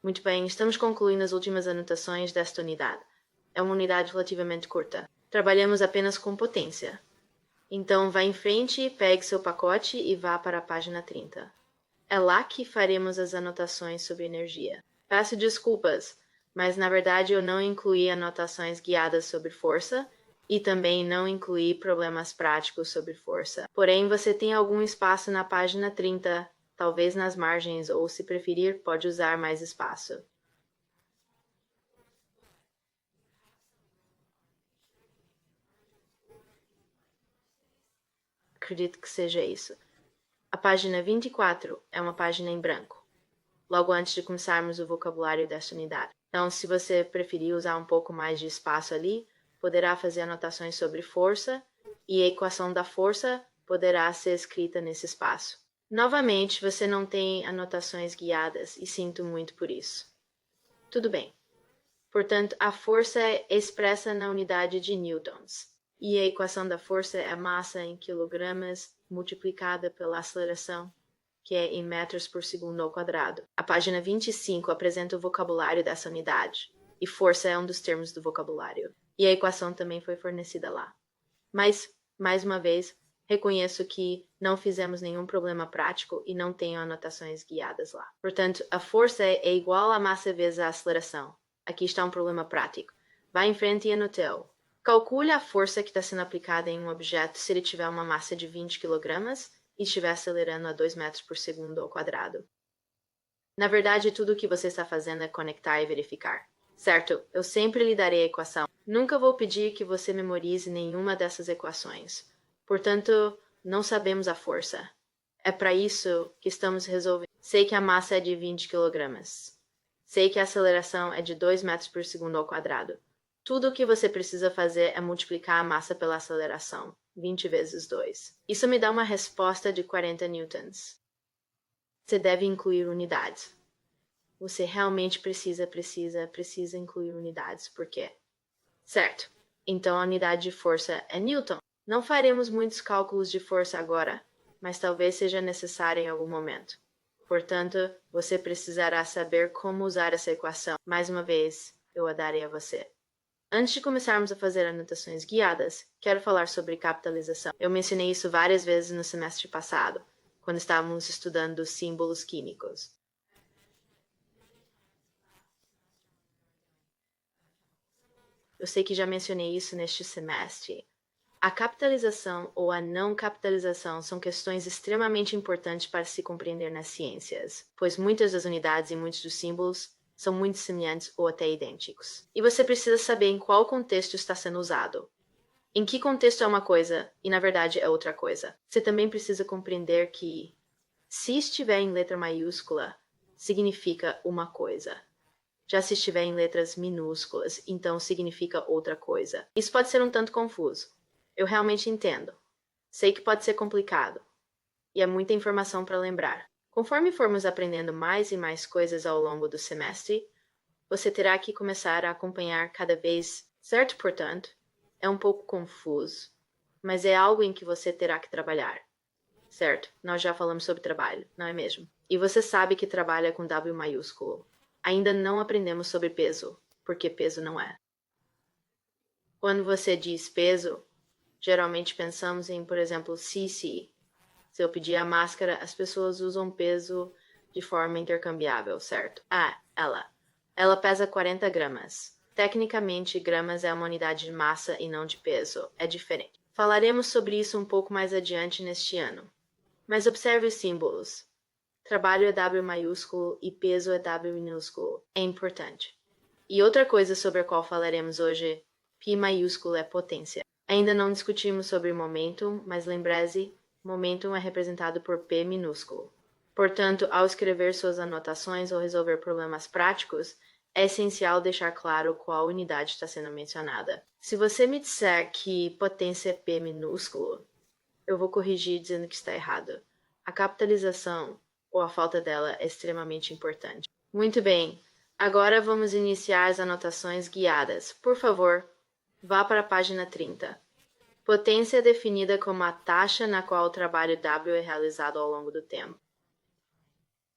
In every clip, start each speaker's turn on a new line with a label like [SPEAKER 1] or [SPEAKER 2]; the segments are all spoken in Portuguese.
[SPEAKER 1] Muito bem, estamos concluindo as últimas anotações desta unidade. É uma unidade relativamente curta. Trabalhamos apenas com potência. Então, vá em frente, pegue seu pacote e vá para a página 30. É lá que faremos as anotações sobre energia. Peço desculpas, mas na verdade eu não incluí anotações guiadas sobre força e também não incluí problemas práticos sobre força. Porém, você tem algum espaço na página 30, talvez nas margens, ou se preferir, pode usar mais espaço. Acredito que seja isso. A página 24 é uma página em branco, logo antes de começarmos o vocabulário desta unidade. Então, se você preferir usar um pouco mais de espaço ali, poderá fazer anotações sobre força e a equação da força poderá ser escrita nesse espaço. Novamente, você não tem anotações guiadas e sinto muito por isso. Tudo bem. Portanto, a força é expressa na unidade de newtons. E a equação da força é a massa em quilogramas multiplicada pela aceleração, que é em metros por segundo ao quadrado. A página 25 apresenta o vocabulário dessa unidade, e força é um dos termos do vocabulário. E a equação também foi fornecida lá. Mas, mais uma vez, reconheço que não fizemos nenhum problema prático e não tenho anotações guiadas lá. Portanto, a força é igual à massa vezes a aceleração. Aqui está um problema prático. Vá em frente e anote-o. Calcule a força que está sendo aplicada em um objeto se ele tiver uma massa de 20 kg e estiver acelerando a 2 metros por segundo ao quadrado. Na verdade, tudo o que você está fazendo é conectar e verificar. Certo, eu sempre lhe darei a equação. Nunca vou pedir que você memorize nenhuma dessas equações. Portanto, não sabemos a força. É para isso que estamos resolvendo. Sei que a massa é de 20 kg. Sei que a aceleração é de 2 metros por segundo ao quadrado. Tudo o que você precisa fazer é multiplicar a massa pela aceleração, 20 vezes 2. Isso me dá uma resposta de 40 newtons. Você deve incluir unidades. Você realmente precisa incluir unidades. Por quê? Certo. Então a unidade de força é newton. Não faremos muitos cálculos de força agora, mas talvez seja necessário em algum momento. Portanto, você precisará saber como usar essa equação. Mais uma vez, eu a darei a você. Antes de começarmos a fazer anotações guiadas, quero falar sobre capitalização. Eu mencionei isso várias vezes no semestre passado, quando estávamos estudando símbolos químicos. Eu sei que já mencionei isso neste semestre. A capitalização ou a não capitalização são questões extremamente importantes para se compreender nas ciências, pois muitas das unidades e muitos dos símbolos são muito semelhantes ou até idênticos. E você precisa saber em qual contexto está sendo usado. Em que contexto é uma coisa e na verdade é outra coisa. Você também precisa compreender que, se estiver em letra maiúscula, significa uma coisa. Já se estiver em letras minúsculas, então significa outra coisa. Isso pode ser um tanto confuso. Eu realmente entendo. Sei que pode ser complicado. E é muita informação para lembrar. Conforme formos aprendendo mais e mais coisas ao longo do semestre, você terá que começar a acompanhar cada vez, certo? Portanto, é um pouco confuso, mas é algo em que você terá que trabalhar. Certo? Nós já falamos sobre trabalho, não é mesmo? E você sabe que trabalha com W maiúsculo. Ainda não aprendemos sobre peso, porque peso não é. Quando você diz peso, geralmente pensamos em, por exemplo, cc. Se eu pedir a máscara, as pessoas usam peso de forma intercambiável, certo? Ah, ela pesa 40 gramas. Tecnicamente, gramas é uma unidade de massa e não de peso. É diferente. Falaremos sobre isso um pouco mais adiante neste ano. Mas observe os símbolos. Trabalho é W maiúsculo e peso é W minúsculo. É importante. E outra coisa sobre a qual falaremos hoje, π maiúsculo é potência. Ainda não discutimos sobre momentum, mas lembre-se, momentum é representado por P minúsculo. Portanto, ao escrever suas anotações ou resolver problemas práticos, é essencial deixar claro qual unidade está sendo mencionada. Se você me disser que potência é P minúsculo, eu vou corrigir dizendo que está errado. A capitalização, ou a falta dela, é extremamente importante. Muito bem, agora vamos iniciar as anotações guiadas. Por favor, vá para a página 30. Potência é definida como a taxa na qual o trabalho W é realizado ao longo do tempo.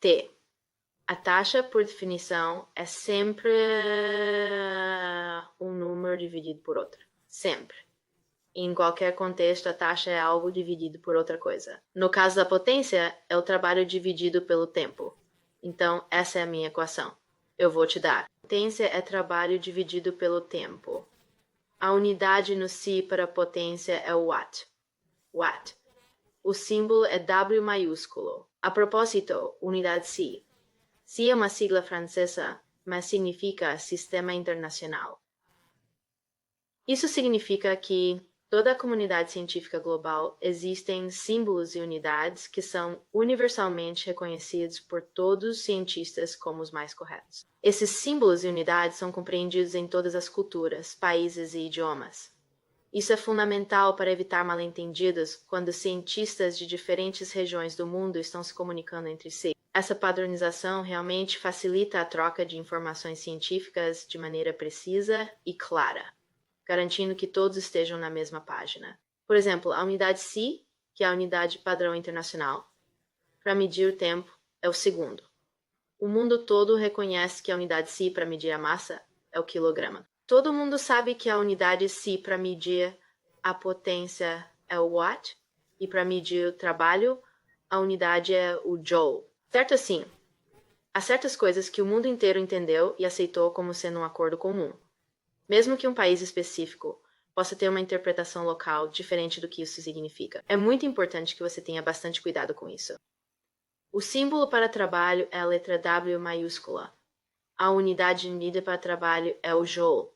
[SPEAKER 1] T. A taxa, por definição, é sempre um número dividido por outro. Sempre. Em qualquer contexto, a taxa é algo dividido por outra coisa. No caso da potência, é o trabalho dividido pelo tempo. Então, essa é a minha equação. Eu vou te dar. Potência é trabalho dividido pelo tempo. A unidade no Si para potência é o watt. Watt. O símbolo é W maiúsculo. A propósito, unidade Si. Si é uma sigla francesa, mas significa Sistema Internacional. Isso significa que toda a comunidade científica global existem símbolos e unidades que são universalmente reconhecidos por todos os cientistas como os mais corretos. Esses símbolos e unidades são compreendidos em todas as culturas, países e idiomas. Isso é fundamental para evitar mal-entendidos quando cientistas de diferentes regiões do mundo estão se comunicando entre si. Essa padronização realmente facilita a troca de informações científicas de maneira precisa e clara, garantindo que todos estejam na mesma página. Por exemplo, a unidade Si, que é a unidade padrão internacional, para medir o tempo, é o segundo. O mundo todo reconhece que a unidade Si para medir a massa é o quilograma. Todo mundo sabe que a unidade Si para medir a potência é o watt, e para medir o trabalho, a unidade é o joule. Certo assim, há certas coisas que o mundo inteiro entendeu e aceitou como sendo um acordo comum. Mesmo que um país específico possa ter uma interpretação local diferente do que isso significa. É muito importante que você tenha bastante cuidado com isso. O símbolo para trabalho é a letra W maiúscula. A unidade de medida para trabalho é o joule.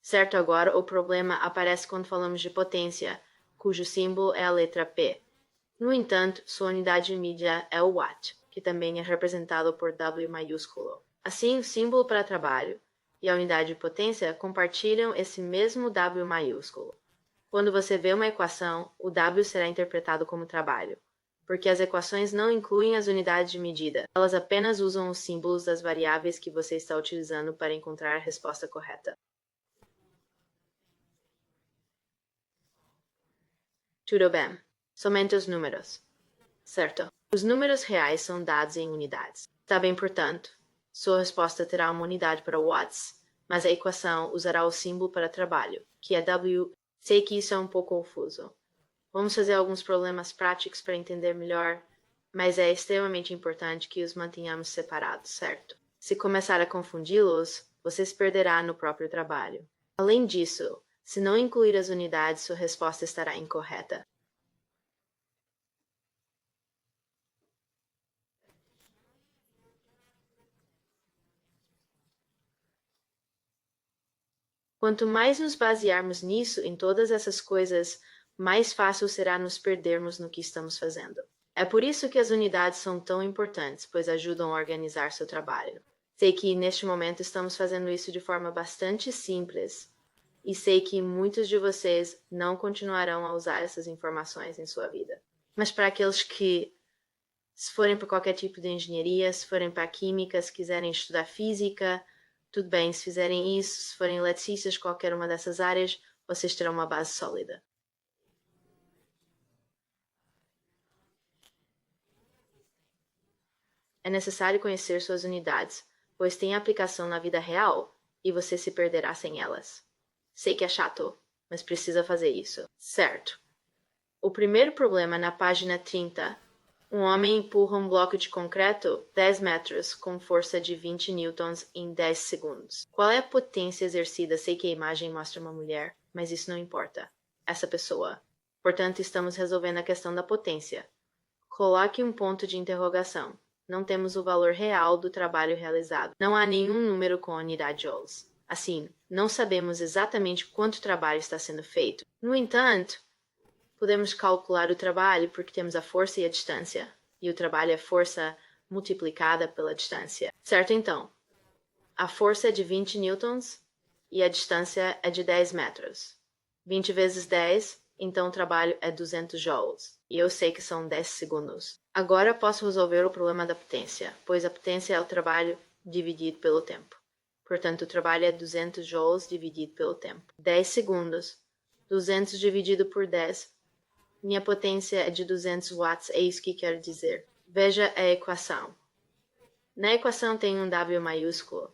[SPEAKER 1] Certo, agora o problema aparece quando falamos de potência, cujo símbolo é a letra P. No entanto, sua unidade de medida é o watt, que também é representado por W maiúsculo. Assim, o símbolo para trabalho e a unidade de potência compartilham esse mesmo W maiúsculo. Quando você vê uma equação, o W será interpretado como trabalho, porque as equações não incluem as unidades de medida, elas apenas usam os símbolos das variáveis que você está utilizando para encontrar a resposta correta. Tudo bem, somente os números. Certo. Os números reais são dados em unidades. Está bem, portanto, sua resposta terá uma unidade para watts, mas a equação usará o símbolo para trabalho, que é W. Sei que isso é um pouco confuso. Vamos fazer alguns problemas práticos para entender melhor, mas é extremamente importante que os mantenhamos separados, certo? Se começar a confundi-los, você se perderá no próprio trabalho. Além disso, se não incluir as unidades, sua resposta estará incorreta. Quanto mais nos basearmos nisso, em todas essas coisas, mais fácil será nos perdermos no que estamos fazendo. É por isso que as unidades são tão importantes, pois ajudam a organizar seu trabalho. Sei que neste momento estamos fazendo isso de forma bastante simples, e sei que muitos de vocês não continuarão a usar essas informações em sua vida. Mas para aqueles que, se forem para qualquer tipo de engenharia, se forem para química, se quiserem estudar física, tudo bem, se fizerem isso, se forem eletricistas, qualquer uma dessas áreas, vocês terão uma base sólida. É necessário conhecer suas unidades, pois têm aplicação na vida real e você se perderá sem elas. Sei que é chato, mas precisa fazer isso. Certo. O primeiro problema na página 30. Um homem empurra um bloco de concreto 10 metros com força de 20 newtons em 10 segundos. Qual é a potência exercida? Sei que a imagem mostra uma mulher, mas isso não importa. Essa pessoa. Portanto, estamos resolvendo a questão da potência. Coloque um ponto de interrogação. Não temos o valor real do trabalho realizado. Não há nenhum número com a unidade joules. Assim, não sabemos exatamente quanto trabalho está sendo feito. No entanto, podemos calcular o trabalho porque temos a força e a distância, e o trabalho é força multiplicada pela distância. Certo, então? A força é de 20 newtons e a distância é de 10 metros. 20 vezes 10, então o trabalho é 200 joules, e eu sei que são 10 segundos. Agora posso resolver o problema da potência, pois a potência é o trabalho dividido pelo tempo. Portanto, o trabalho é 200 joules dividido pelo tempo. 10 segundos. 200 dividido por 10. Minha potência é de 200 watts, é isso que quero dizer. Veja a equação. Na equação tem um W maiúsculo,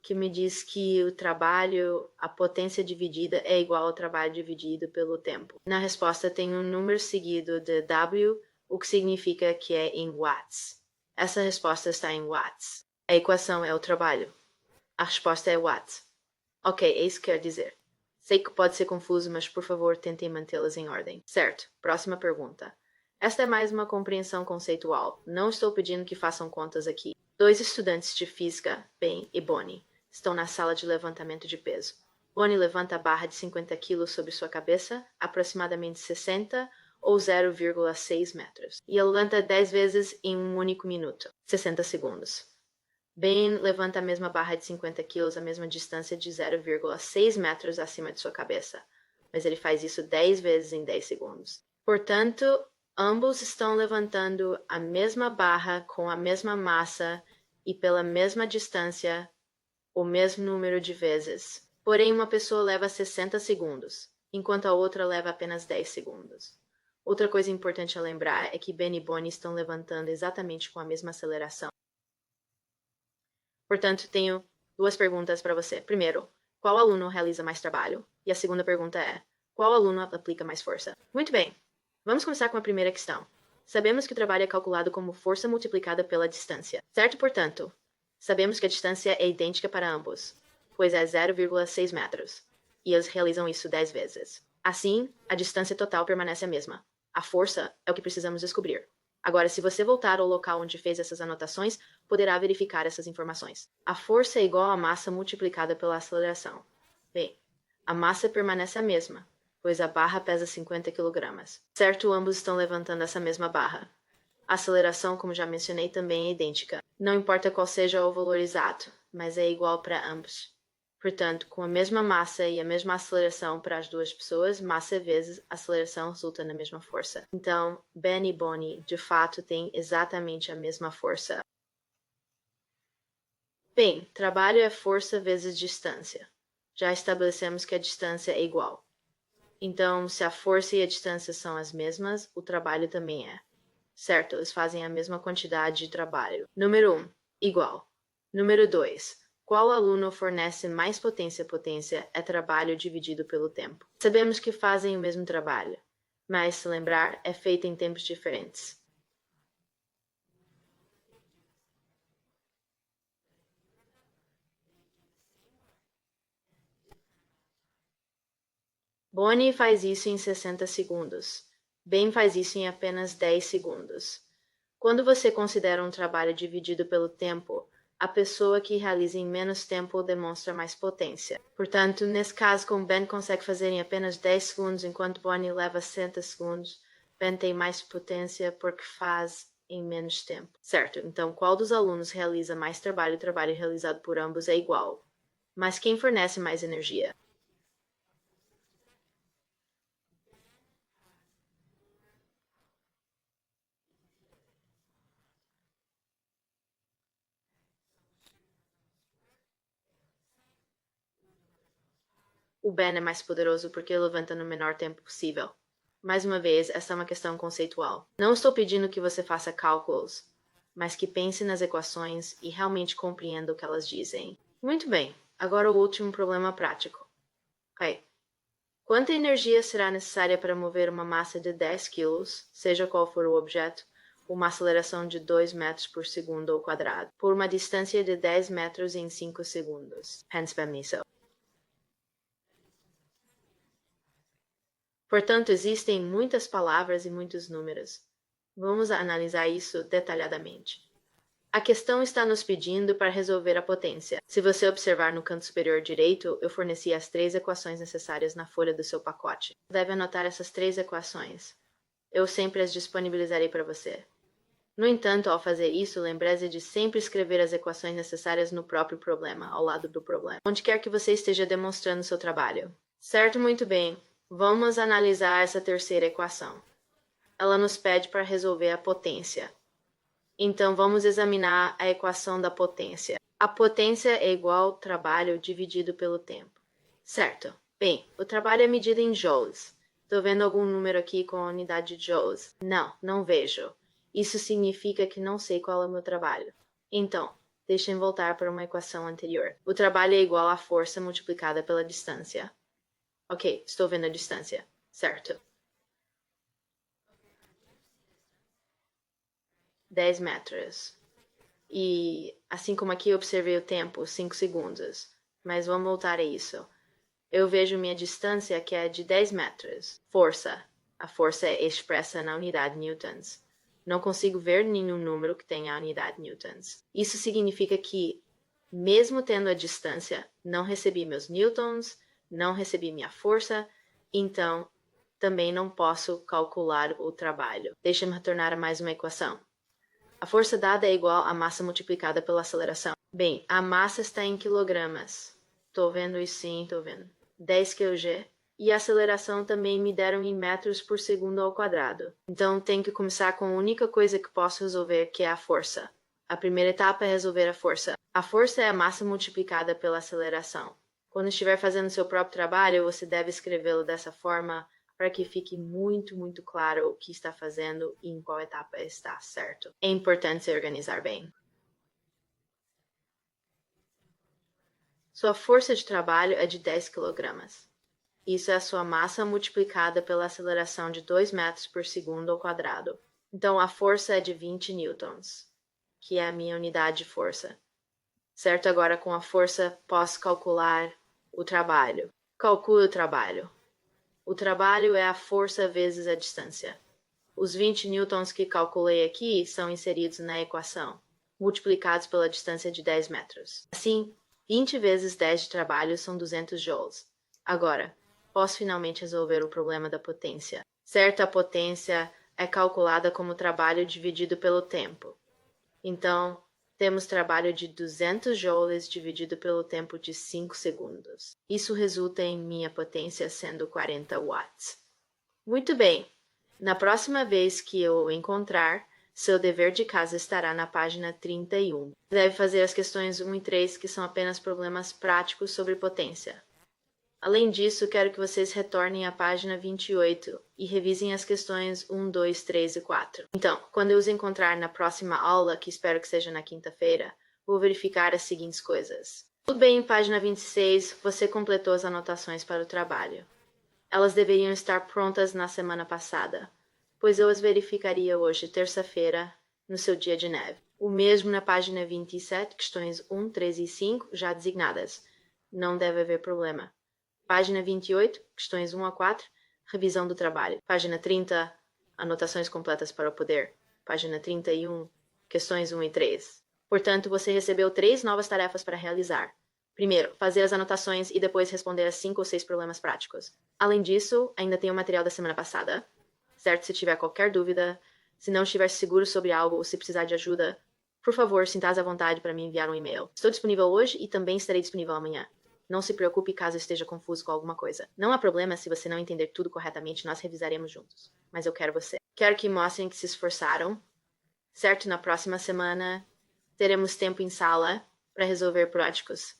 [SPEAKER 1] que me diz que o trabalho, a potência dividida é igual ao trabalho dividido pelo tempo. Na resposta tem um número seguido de W, o que significa que é em watts. Essa resposta está em watts. A equação é o trabalho. A resposta é watts. Ok, é isso que quer dizer. Sei que pode ser confuso, mas por favor tentem mantê-las em ordem. Certo, próxima pergunta. Esta é mais uma compreensão conceitual. Não estou pedindo que façam contas aqui. Dois estudantes de física, Ben e Bonnie, estão na sala de levantamento de peso. Bonnie levanta a barra de 50 kg sobre sua cabeça, aproximadamente 60 ou 0,6 metros. E ele levanta 10 vezes em um único minuto, 60 segundos. Ben levanta a mesma barra de 50 kg a mesma distância de 0,6 metros acima de sua cabeça, mas ele faz isso 10 vezes em 10 segundos. Portanto, ambos estão levantando a mesma barra com a mesma massa e pela mesma distância, o mesmo número de vezes. Porém, uma pessoa leva 60 segundos, enquanto a outra leva apenas 10 segundos. Outra coisa importante a lembrar é que Ben e Bonnie estão levantando exatamente com a mesma aceleração. Portanto, tenho duas perguntas para você. Primeiro, qual aluno realiza mais trabalho? E a segunda pergunta é, qual aluno aplica mais força? Muito bem, vamos começar com a primeira questão. Sabemos que o trabalho é calculado como força multiplicada pela distância. Certo, portanto, sabemos que a distância é idêntica para ambos, pois é 0,6 metros, e eles realizam isso 10 vezes. Assim, a distância total permanece a mesma. A força é o que precisamos descobrir. Agora, se você voltar ao local onde fez essas anotações, poderá verificar essas informações. A força é igual à massa multiplicada pela aceleração. Bem, a massa permanece a mesma, pois a barra pesa 50 kg. Certo, ambos estão levantando essa mesma barra. A aceleração, como já mencionei, também é idêntica. Não importa qual seja o valor exato, mas é igual para ambos. Portanto, com a mesma massa e a mesma aceleração para as duas pessoas, massa vezes aceleração resulta na mesma força. Então, Ben e Bonnie, de fato, têm exatamente a mesma força. Bem, trabalho é força vezes distância. Já estabelecemos que a distância é igual. Então, se a força e a distância são as mesmas, o trabalho também é. Certo, eles fazem a mesma quantidade de trabalho. Número 1, igual. Número 2, qual aluno fornece mais potência? Potência é trabalho dividido pelo tempo. Sabemos que fazem o mesmo trabalho, mas, se lembrar, é feito em tempos diferentes. Bonnie faz isso em 60 segundos. Ben faz isso em apenas 10 segundos. Quando você considera um trabalho dividido pelo tempo, a pessoa que realiza em menos tempo demonstra mais potência. Portanto, nesse caso, como Ben consegue fazer em apenas 10 segundos, enquanto Bonnie leva 60 segundos, Ben tem mais potência porque faz em menos tempo. Certo, então qual dos alunos realiza mais trabalho? O trabalho realizado por ambos é igual. Mas quem fornece mais energia? O Ben é mais poderoso porque levanta no menor tempo possível. Mais uma vez, essa é uma questão conceitual. Não estou pedindo que você faça cálculos, mas que pense nas equações e realmente compreenda o que elas dizem. Muito bem, agora o último problema prático. Ok. Quanta energia será necessária para mover uma massa de 10 quilos, seja qual for o objeto, com uma aceleração de 2 metros por segundo ao quadrado, por uma distância de 10 metros em 5 segundos? Pense para mim, so. Portanto, existem muitas palavras e muitos números. Vamos analisar isso detalhadamente. A questão está nos pedindo para resolver a potência. Se você observar no canto superior direito, eu forneci as 3 equações necessárias na folha do seu pacote. Deve anotar essas 3 equações. Eu sempre as disponibilizarei para você. No entanto, ao fazer isso, lembre-se de sempre escrever as equações necessárias no próprio problema, ao lado do problema, onde quer que você esteja demonstrando seu trabalho. Certo, muito bem. Vamos analisar essa terceira equação. Ela nos pede para resolver a potência. Então, vamos examinar a equação da potência. A potência é igual ao trabalho dividido pelo tempo. Certo. Bem, o trabalho é medido em joules. Estou vendo algum número aqui com a unidade de joules? Não, não vejo. Isso significa que não sei qual é o meu trabalho. Então, deixem voltar para uma equação anterior. O trabalho é igual à força multiplicada pela distância. Ok, estou vendo a distância. Certo. 10 metros. E assim como aqui eu observei o tempo, 5 segundos. Mas vamos voltar a isso. Eu vejo minha distância que é de 10 metros. Força. A força é expressa na unidade newtons. Não consigo ver nenhum número que tenha a unidade newtons. Isso significa que, mesmo tendo a distância, não recebi meus newtons, não recebi minha força, então também não posso calcular o trabalho. Deixa-me retornar a mais uma equação. A força dada é igual à massa multiplicada pela aceleração. Bem, a massa está em quilogramas. Tô vendo isso sim, tô vendo. 10 kg. E a aceleração também me deram em metros por segundo ao quadrado. Então tenho que começar com a única coisa que posso resolver, que é a força. A primeira etapa é resolver a força. A força é a massa multiplicada pela aceleração. Quando estiver fazendo seu próprio trabalho, você deve escrevê-lo dessa forma para que fique muito, muito claro o que está fazendo e em qual etapa está, certo? É importante se organizar bem. Sua força de trabalho é de 10 kg. Isso é a sua massa multiplicada pela aceleração de 2 metros por segundo ao quadrado. Então, a força é de 20 newtons, que é a minha unidade de força. Certo? Agora, com a força, posso calcular o trabalho. Calcule o trabalho. O trabalho é a força vezes a distância. Os 20 newtons que calculei aqui são inseridos na equação, multiplicados pela distância de 10 metros. Assim, 20 vezes 10 de trabalho são 200 joules. Agora, posso finalmente resolver o problema da potência. Certo, a potência é calculada como trabalho dividido pelo tempo. Então, temos trabalho de 200 joules dividido pelo tempo de 5 segundos. Isso resulta em minha potência sendo 40 watts. Muito bem. Na próxima vez que eu o encontrar, seu dever de casa estará na página 31. Deve fazer as questões 1 e 3, que são apenas problemas práticos sobre potência. Além disso, quero que vocês retornem à página 28 e revisem as questões 1, 2, 3 e 4. Então, quando eu os encontrar na próxima aula, que espero que seja na quinta-feira, vou verificar as seguintes coisas. Tudo bem, em página 26, você completou as anotações para o trabalho. Elas deveriam estar prontas na semana passada, pois eu as verificaria hoje, terça-feira, no seu dia de neve. O mesmo na página 27, questões 1, 3 e 5, já designadas. Não deve haver problema. Página 28, questões 1 a 4, revisão do trabalho. Página 30, anotações completas para o poder. Página 31, questões 1 e 3. Portanto, você recebeu 3 novas tarefas para realizar. Primeiro, fazer as anotações e depois responder a 5 ou 6 problemas práticos. Além disso, ainda tem o material da semana passada. Certo? Se tiver qualquer dúvida, se não estiver seguro sobre algo ou se precisar de ajuda, por favor, sinta-se à vontade para me enviar um e-mail. Estou disponível hoje e também estarei disponível amanhã. Não se preocupe caso esteja confuso com alguma coisa. Não há problema se você não entender tudo corretamente, nós revisaremos juntos. Mas eu quero você. Quero que mostrem que se esforçaram. Certo? Na próxima semana, teremos tempo em sala para resolver práticos.